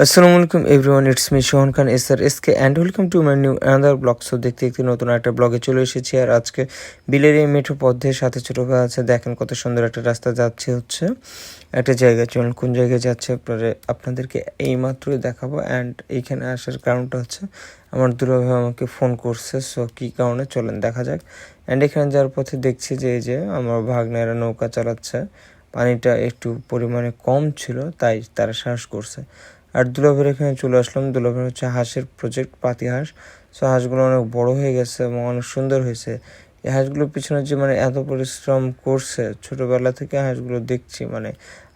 আসসালামু আলাইকুম everyone, it's me Sohan Khan SRSK and welcome to my new another blog. So দেখতে দেখতে নতুন একটা ব্লগে চলে এসেছি। আর আজকে বিলের এই মেঠো পথের সাথে ছোটো ভাই আছে, দেখেন কত সুন্দর একটা রাস্তা যাচ্ছে হচ্ছে একটা জায়গায়। চলুন কোন জায়গায় যাচ্ছে আপনাদেরকে এই মাত্রই দেখাবো। অ্যান্ড এইখানে আসার কারণটা হচ্ছে আমার দুলাভাই আমাকে ফোন করছে, সো কী কারণে চলেন দেখা যাক। অ্যান্ড এখানে যাওয়ার পথে দেখছি যে এই যে আমার ভাগ্নেরা নৌকা চালাচ্ছে, পানিটা একটু পরিমাণে কম ছিল তাই তারা সাহস করছে। আর দুলাভাইয়ের এখানে চলে আসলাম। দুলাভাইয়ের হচ্ছে হাঁসের প্রজেক্ট, পাতি হাঁস। সো হাঁসগুলো অনেক বড় হয়ে গেছে এবং অনেক সুন্দর হয়েছে। এই হাঁসগুলোর পিছনে যে এত পরিশ্রম করছে, ছোটোবেলা থেকে হাঁসগুলো দেখছি,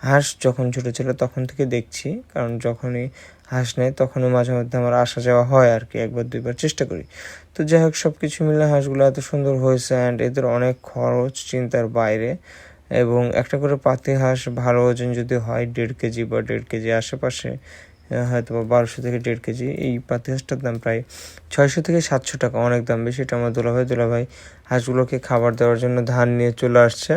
হাঁস যখন ছোটো ছিল তখন থেকে দেখছি, কারণ যখনই হাঁস নেয় তখনই মাঝে মধ্যে আমার আসা যাওয়া হয় আর কি, একবার দুইবার চেষ্টা করি। তো যাই হোক, সব কিছু মিলে হাঁসগুলো এত সুন্দর হয়েছে। অ্যান্ড এদের অনেক খরচ চিন্তার বাইরে। এবং একটা করে পাতি হাঁস ভালো ওজন যদি হয় 1.5 কেজি বা 1.5 কেজি আশেপাশে, হয়তো বা 1200 থেকে 1.5 কেজি, এই পাতি হাঁসটার দাম প্রায় 600 থেকে 700 টাকা, অনেক দাম বেশি। এটা আমার দুলাভাই হাঁসগুলোকে খাবার দেওয়ার জন্য ধান নিয়ে চলে আসছে।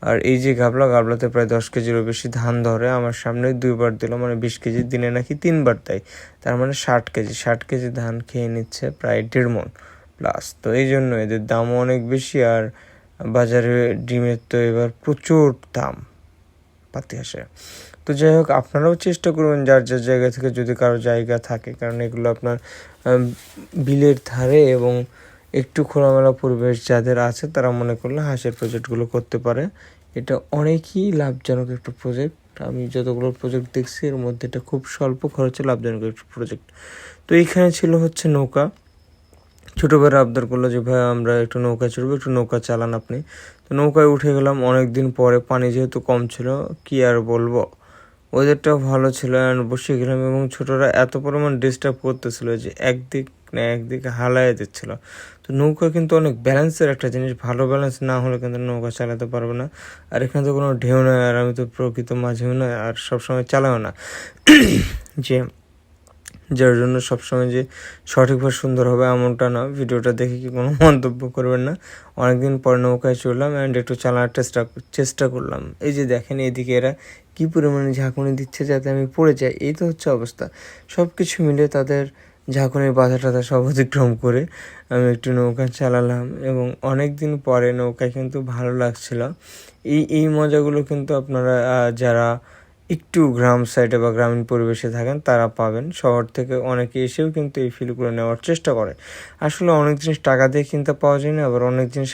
আর এই যে গাবলাতে প্রায় 10 কেজিরও বেশি ধান ধরে, আমার সামনে 2বার দিল, 20 কেজি, দিনে নাকি 3বার দেয়, তার 60 কেজি ধান খেয়ে নিচ্ছে, প্রায় 1.5 মণ প্লাস। তো এই জন্য এদের দামও অনেক বেশি। আর বাজারে ডিমের তো এবার প্রচুর দাম পাতি হাঁসে। তো যাই হোক, আপনারাও চেষ্টা করবেন যার যার জায়গা থেকে, যদি কারো জায়গা থাকে, কারণ এগুলো আপনার বিলের ধারে এবং একটু খোলামেলা পরিবেশ যাদের আছে তারা মনে করলে হাঁসের প্রজেক্টগুলো করতে পারে। এটা অনেকই লাভজনক একটা প্রজেক্ট। আমি যতগুলো প্রজেক্ট দেখছি এর মধ্যে এটা খুব স্বল্প খরচে লাভজনক একটা প্রজেক্ট। তো এইখানে ছিল হচ্ছে নৌকা। ছোটোবেলা আবদার করলো যে ভাই আমরা একটু নৌকা চড়বো, একটু নৌকা চালান আপনি। তো নৌকায় উঠে গেলাম অনেক দিন পরে, পানি যেহেতু কম ছিল, কি আর বলবো, ওয়েদারটাও ভালো ছিল, অ্যান্ড বসে গেলাম। এবং ছোটরা এত পরিমাণ ডিস্টার্ব করতেছিল যে একদিকে হালায় দিচ্ছিল। তো নৌকা কিন্তু অনেক ব্যালেন্সের একটা জিনিস, ভালো ব্যালেন্স না হলে কিন্তু নৌকা চালাতে পারবে না। আর এখানে তো কোনো ঢেউ নয়, আর আমি তো প্রকৃত মাঝেও নয়, আর সবসময় চালাও না যে যার জন্য সবসময় যে সঠিকভাবে সুন্দর হবে এমনটা না। ভিডিওটা দেখে কি কোনো মন্তব্য করবেন না। অনেকদিন পর নৌকায় চললাম অ্যান্ড একটু চালানোর চেষ্টা করলাম। এই যে দেখেন এদিকে এরা কী পরিমাণে ঝাঁকুনি দিচ্ছে যাতে আমি পড়ে যাই, এই তো হচ্ছে অবস্থা। সব কিছু মিলে তাদের ঝাঁকুনির বাধা টাধা সব অতিক্রম করে আমি একটু নৌকা চালালাম। এবং অনেক দিন পরে নৌকায় কিন্তু ভালো লাগছিল। এই মজাগুলো কিন্তু আপনারা যারা একটু গ্রাম সাইডে বা গ্রামীণ পরিবেশে থাকেন তারা পাবেন। শহর থেকে অনেকে এসেও কিন্তু এই ফিলগুলো নেওয়ার চেষ্টা করে। আসলে অনেক জিনিস টাকা দিয়ে কিনতে পাওয়া যায় না, আবার অনেক জিনিস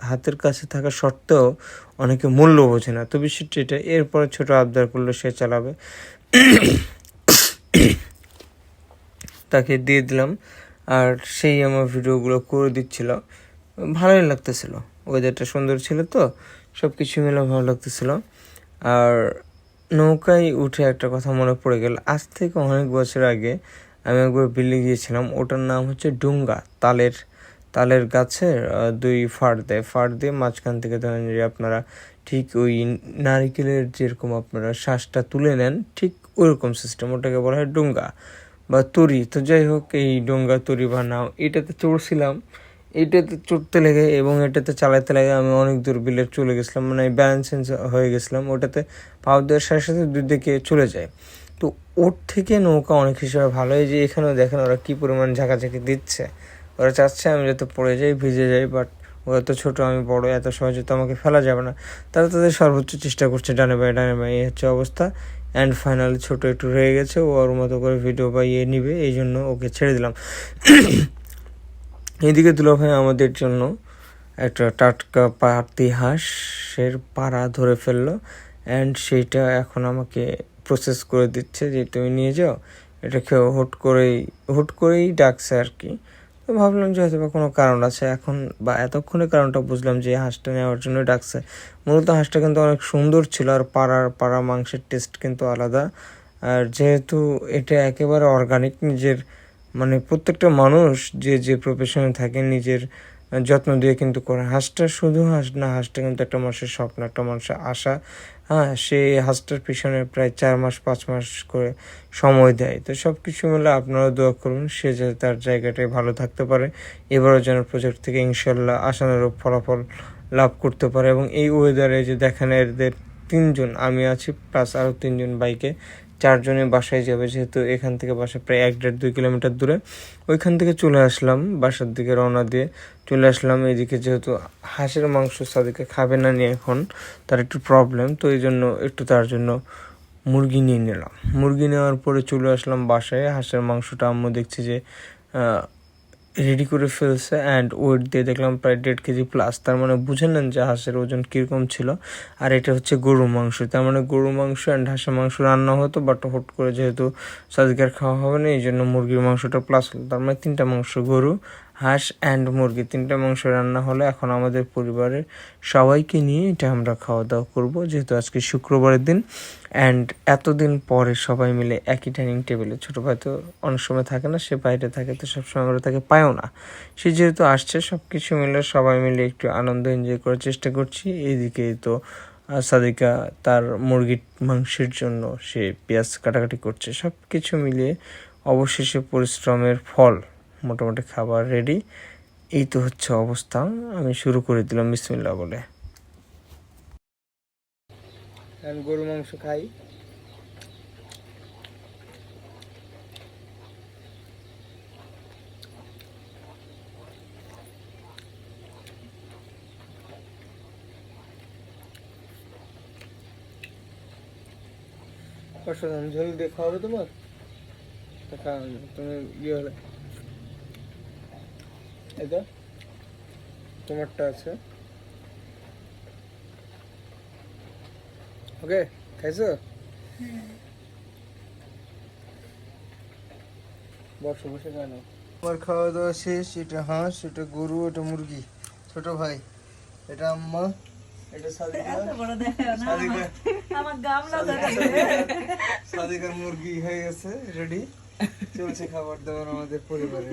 হাতের কাছে থাকা সত্ত্বেও অনেকে মূল্য বোঝে না। তো বিষয়টি এটা। এরপরে ছোটো আবদার করলে সে চালাবে, তাকে দিয়ে দিলাম। আর সেই আমার ভিডিওগুলো করে দিচ্ছিল, ভালোই লাগতেছিল। ওয়েদারটা সুন্দর ছিল, তো সব কিছু মিলে ভালো লাগতেছিল। আর নৌকায় উঠে একটা কথা মনে পড়ে গেল, আজ থেকে অনেক বছর আগে আমি একবার বিলে গিয়েছিলাম। ওটার নাম হচ্ছে ডুঙ্গা। তালের গাছের 2 ফাড় দিয়ে মাঝখান থেকে ধরেন যে আপনারা ঠিক ওই নারিকেলের যেরকম আপনারা শ্বাসটা তুলে নেন, ঠিক ওইরকম সিস্টেম, ওটাকে বলা হয় ডুঙ্গা বা তরি। তো যাই হোক, এই ডোঙ্গা তরি বা নাও, এটাতে চড়ছিলাম। এইটাতে চড়তে লেগে এবং এটাতে চালাতে লাগে আমি অনেক দূর বিলে চলে গেছিলাম, ব্যালেন্স হয়ে গেছিলাম। ওটাতে পাও দেওয়ার সাথে সাথে দুই দিকে চলে যায়। তো ওর থেকে নৌকা অনেক হিসাবে ভালো। এই যে এখানেও দেখেন ওরা কী পরিমাণ ঝাঁকাঝাঁকি দিচ্ছে, ওরা চাচ্ছে আমি যাতে পড়ে যাই, ভিজে যাই, বাট ওরা তো ছোটো, আমি বড়, এত সহজে তো আমাকে ফেলা যাবে না। তারা তাদের সর্বোচ্চ চেষ্টা করছে, ডানে বাই এই হচ্ছে অবস্থা। অ্যান্ড ফাইনালি ছোটো একটু রয়ে গেছে, ও ওর মতো করে ভিডিও বা নিবে, এই জন্য ওকে ছেড়ে দিলাম। এদিকে দুলাভাই আমাদের জন্য একটা টাটকা পাতি হাঁসের পাড়া ধরে ফেললো, অ্যান্ড সেইটা এখন আমাকে প্রসেস করে দিচ্ছে যে তুমি নিয়ে যাও। এটা খেয়ে হুট করেই ডাকছে আর কি। তো ভাবলাম যে হয়তো বা কোনো কারণ আছে, এখন বা এতক্ষণে কারণটা বুঝলাম যে হাঁসটা নেওয়ার জন্য ডাকছে। মূলত হাঁসটা কিন্তু অনেক সুন্দর ছিল, আর পাড়া মাংসের টেস্ট কিন্তু আলাদা। আর যেহেতু এটা একেবারে অর্গানিক, নিজের প্রত্যেকটা মানুষ যে প্রফেশনে থাকে নিজের যত্ন দিয়ে কিন্তু করে। হাঁসটা শুধু হাঁস না, হাঁসটা কিন্তু একটা মানুষের স্বপ্ন, একটা মানুষের আশা। হ্যাঁ, সেই হাঁসটার পিছনে প্রায় 4 মাস 5 মাস করে সময় দেয়। তো সব কিছু মিলে আপনারা দোয়া করুন সে যাতে তার জায়গাটায় ভালো থাকতে পারে, এবারও যেন প্রজেক্ট থেকে ইনশাল্লাহ আশানুরূপ ফলাফল লাভ করতে পারে। এবং এই ওয়েদারে যে দেখেন এদের 3 জন, আমি আছি প্লাস আরও 3 জন বাইকে চারজনে বাসায় যাবে, যেহেতু এখান থেকে বাসা প্রায় 1-1.5-2 কিলোমিটার দূরে। ওইখান থেকে চলে আসলাম, বাসার দিকে রওনা দিয়ে চলে আসলাম এদিকে। যেহেতু হাঁসের মাংস সাদিকে খাবে না নিয়ে, এখন তার একটু প্রবলেম, তো এই জন্য একটু তার জন্য মুরগি নিয়ে নিলাম। মুরগি নেওয়ার পরে চলে আসলাম বাসায়। হাঁসের মাংসটা আম্মু দেখছি যে রেডি করে ফেলছে, অ্যান্ড ওয়েট দিয়ে দেখলাম প্রায় 1.5 কেজি প্লাস। তার মানে বুঝে নেন যে হাঁসের ওজন কীরকম ছিল। আর এটা হচ্ছে গরু মাংস, তার মানে গরু মাংস অ্যান্ড হাঁসের মাংস রান্না হতো, বাট হুট করে যেহেতু সাদিকার খাওয়া হবে না, এই জন্য মুরগির মাংসটা প্লাস হলো। তার মানে 3টা মাংস, গরু, হাঁস অ্যান্ড মুরগি, 3টা মাংস রান্না হলে এখন আমাদের পরিবারের সবাইকে নিয়ে এটা আমরা খাওয়া দাওয়া করবো, যেহেতু আজকে শুক্রবারের দিন। অ্যান্ড এতদিন পরে সবাই মিলে একই ডাইনিং টেবিলে। ছোটো ভাই তো অনেক সময় থাকে না, সে বাইরে থাকে, তো সবসময় আমরা তাকে পাইও না। সে যেহেতু আসছে, সব কিছু মিলে সবাই মিলে একটু আনন্দ এনজয় করার চেষ্টা করছি। এইদিকে তো সাদিকা তার মুরগির মাংসের জন্য সে পেঁয়াজ কাটাকাটি করছে। সব কিছু মিলিয়ে অবশেষে পরিশ্রমের ফল, মোটামুটি খাবার রেডি। এই তো হচ্ছে অবস্থা। আমি শুরু করে দিলাম বিসমিল্লাহ বলে। গরু মাংস খাই। অসাধারণ ঝোল দিয়ে খাওয়াবে তোমার, তুমি ইয়ে হলে এটা তোমারটা আছে। ওকে, খাইছো? বসে বসে কেন? আমার খাওয়া দাওয়া শেষ। এটা হাঁস, এটা গরু, এটা মুরগি। ছোট ভাই, এটা আম্মা, এটা সাদিকার মুরগি হয়ে গেছে রেডি। চলছে খাবার দাবার আমাদের পরিবারে।